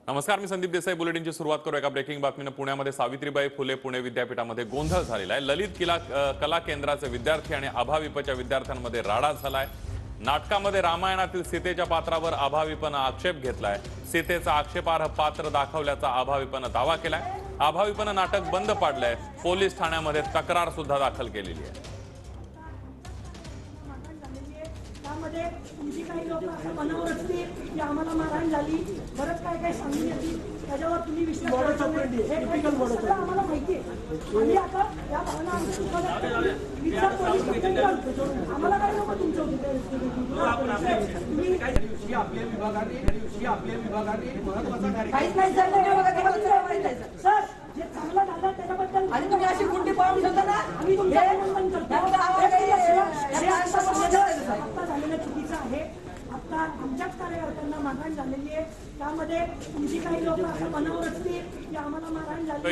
नमस्कार, मी संदीप देसाई. बुलेटिनची सुरुवात करू एका ब्रेकिंग बातमीने. पुण्यामध्ये सावित्रीबाई फुले पुणे विद्यापीठामध्ये गोंधळ झालेला आहे. ललित कला केंद्राचे विद्यार्थी आणि आभाविपच्या विद्यार्थ्यांमध्ये राडा झालाय. नाटकामध्ये रामायणातील सीतेच्या पात्रावर आभाविपनं आक्षेप घेतलाय. सीतेचा आक्षेपार्ह पात्र दाखवल्याचा आभाविपनं दावा केलाय. आभाविपनं नाटक बंद पाडलंय. पोलीस ठाण्यामध्ये तक्रार सुद्धा दाखल केलेली आहे. तुमची काही लोक असं मनावर असते की आम्हाला मारहाण झाली, बरंच काय काय सांगून येतील, त्याच्यावर तुम्ही विश्वास आम्हाला माहिती आहे. आणि आता या भावना आम्हाला काय लोक तुमच्या सर जे चांगलं झालं त्याच्याबद्दल आणि तुम्ही अशी गुंडी पाळून ठेवता ना, आम्ही झालेलं चुकीचं आहे. आता आमच्याच कार्यकर्त्यांना मारहाण झालेली आहे. त्यामध्ये तुमची काही लोक असं मनावर असते की आम्हाला मारहाण झाली,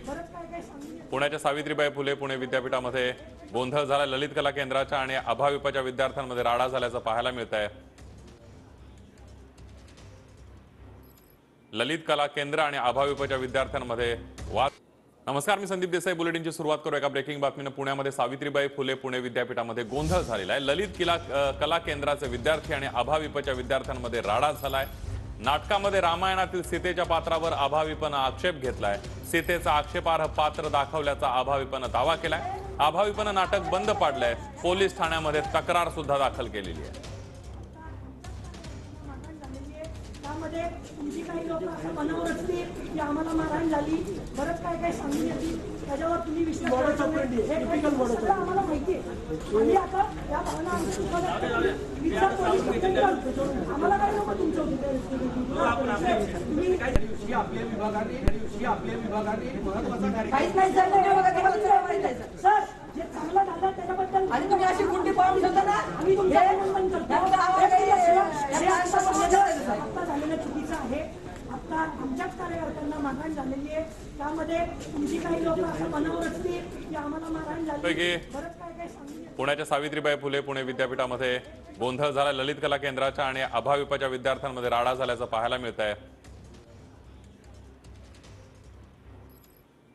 बरंच काय काय सांगून. पुण्याच्या सावित्रीबाई फुले पुणे विद्यापीठामध्ये गोंधळ झाला. ललित कला केंद्राच्या आणि आभाविपच्या विद्यार्थ्यांमध्ये राडा झाल्याचं पाहायला मिळत आहे. ललित कला केंद्र आणि आभाविपच्या विद्यार्थ्यांमध्ये वाद. नमस्कार, मी संदीप देसाई. बुलेटिनची सुरुवात करू एका ब्रेकिंग बातमीने. पुण्यामध्ये सावित्रीबाई फुले पुणे विद्यापीठामध्ये गोंधळ झालेला आहे. ललित कला केंद्राचे विद्यार्थी आणि आभाविपच्या विद्यार्थ्यांमध्ये राडा झालाय. नाटकामध्ये रामायणातील सीतेच्या पात्रावर आभाविपनं आक्षेप घेतलाय. सीतेचा आक्षेपार्ह पात्र दाखवल्याचा आभाविपनं दावा केलाय. आभाविपनं नाटक बंद पाडलंय. पोलीस ठाण्यामध्ये तक्रार सुद्धा दाखल केलेली आहे. त्यामध्ये तुमची काही लोक असं मनावर असते की आम्हाला मारहाण झाली, बरंच काय काय सांगून येतील, त्याच्यावर तुम्ही विश्वास आम्हाला माहिती आहे. आणि आता या भावना आम्हाला काय लोक तुमच्या सर जे चांगलं झालं त्याच्याबद्दल आणि तुम्ही अशी गुंडी पाळून ठेवता ना, आम्ही झालेलं चुकीचं आहे. आता आमच्याच कार्यकर्त्यांना मारहाण झालेली आहे. त्यामध्ये तुमची काही लोक असं मनावर असते की आम्हाला मारहाण झाली, बरंच काय काय सांगून. पुण्याच्या सावित्रीबाई फुले पुणे विद्यापीठामध्ये गोंधळ झाला. ललित कला केंद्राच्या आणि आभाविपच्या विद्यार्थ्यांमध्ये राडा झाल्याचं पाहायला मिळत आहे.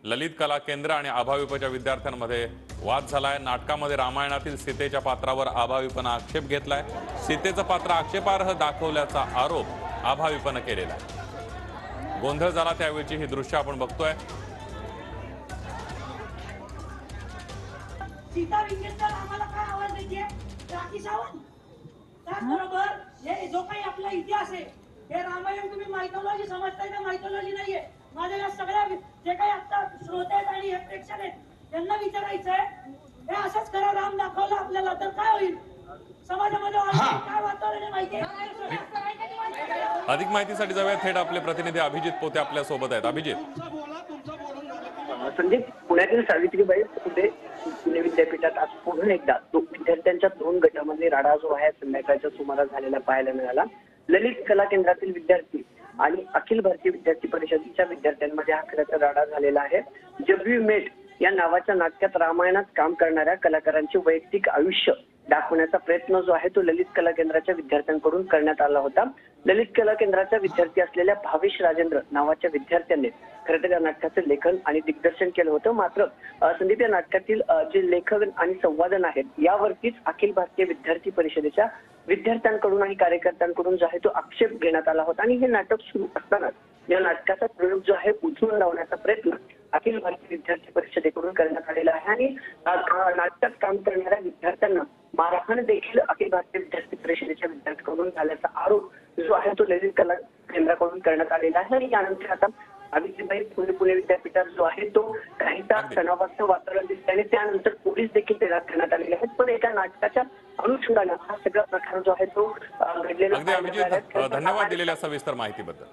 ललित कला केंद्र आणि आभाविपच्या विद्यार्थ्यांमध्ये वाद झालाय. नाटकामध्ये रामायणातील सीतेच्या पात्रावर आभाविपनं आक्षेप घेतलाय. सीतेचं पात्र आक्षेपार्ह दाखवल्याचा आरोप आभाविपनं केलेला आहे. गोंधळ झाला त्यावेळची ही दृश्य आपण बघतोय. सीता विंगेकर आम्हाला काय आवाज द्यायचे, राखी सावंत. त्याचबरोबर हे जो काही आपला इतिहास आहे, हे रामायण तुम्ही मायथॉलॉजी समजताय का? मायथॉलॉजी नाहीये. माझ्या या सगळ्या जे काही आता श्रोते आहेत आणि हे प्रेक्षक आहेत त्यांना विचारायचं आहे, हे असंच खरं राम दाखवलं आपल्याला तर काय होईल समाजामध्ये? काय वातावरण आहे माहिती आहे? अधिक माहितीसाठी जाऊया थेट आपले प्रतिनिधी अभिजित पोते आपल्या सोबत आहेत. अभिजित. संदीप, पुण्यातील सावित्रीबाई फुले पुणे विद्यापीठात आज पुन्हा एकदा विद्यार्थ्यांच्या दोन गटामध्ये राडा जो आहे संध्याकाळच्या सुमारास झालेला पाहायला मिळाला. ललित कला केंद्रातील विद्यार्थी आणि अखिल भारतीय विद्यार्थी परिषदेच्या विद्यार्थ्यांमध्ये हा खरंच राडा झालेला आहे. जब वी मेट या नावाच्या नाटकात रामायणात काम करणाऱ्या कलाकारांचे वैयक्तिक आयुष्य दाखवण्याचा प्रयत्न जो आहे तो ललित कला केंद्राच्या विद्यार्थ्यांकडून करण्यात आला होता. ललित कला केंद्राचा विद्यार्थी असलेल्या भावेश राजेंद्र नावाच्या विद्यार्थ्यांनी खरं तर या नाटकाचं लेखन आणि दिग्दर्शन केलं होतं. मात्र संदीप, या नाटकातील जे लेखन आणि संवादन आहेत यावरतीच अखिल भारतीय विद्यार्थी परिषदेच्या विद्यार्थ्यांकडून आणि कार्यकर्त्यांकडून जो आहे तो आक्षेप घेण्यात आला होता. आणि हे नाटक सुरू असताना या नाटकाचा प्रयोग जो आहे उचलून लावण्याचा प्रयत्न अखिल भारतीय विद्यार्थी परिषदेकडून करण्यात आलेला आहे. आणि नाटकात काम करणाऱ्या विद्यार्थ्यांना मारहाण देखील अखिल भारतीय विद्यार्थी परिषदेच्या विद्यार्थ्यांकडून झाल्याचा आरोप जो आहे तो ललित कला केंद्राकडून करण्यात आलेला आहे. आणि यानंतर आता सावित्रीबाई फुले पुणे विद्यापीठात जो आहे तो काहीसा तणावाचं वातावरण दिसते आणि त्यानंतर पोलीस देखील तैनात करण्यात आलेले आहेत. पण एका नाटकाच्या अनुषंगाने हा सगळा प्रकार जो आहे तो घडलेला आहे. धन्यवाद दिलेल्या सविस्तर माहितीबद्दल.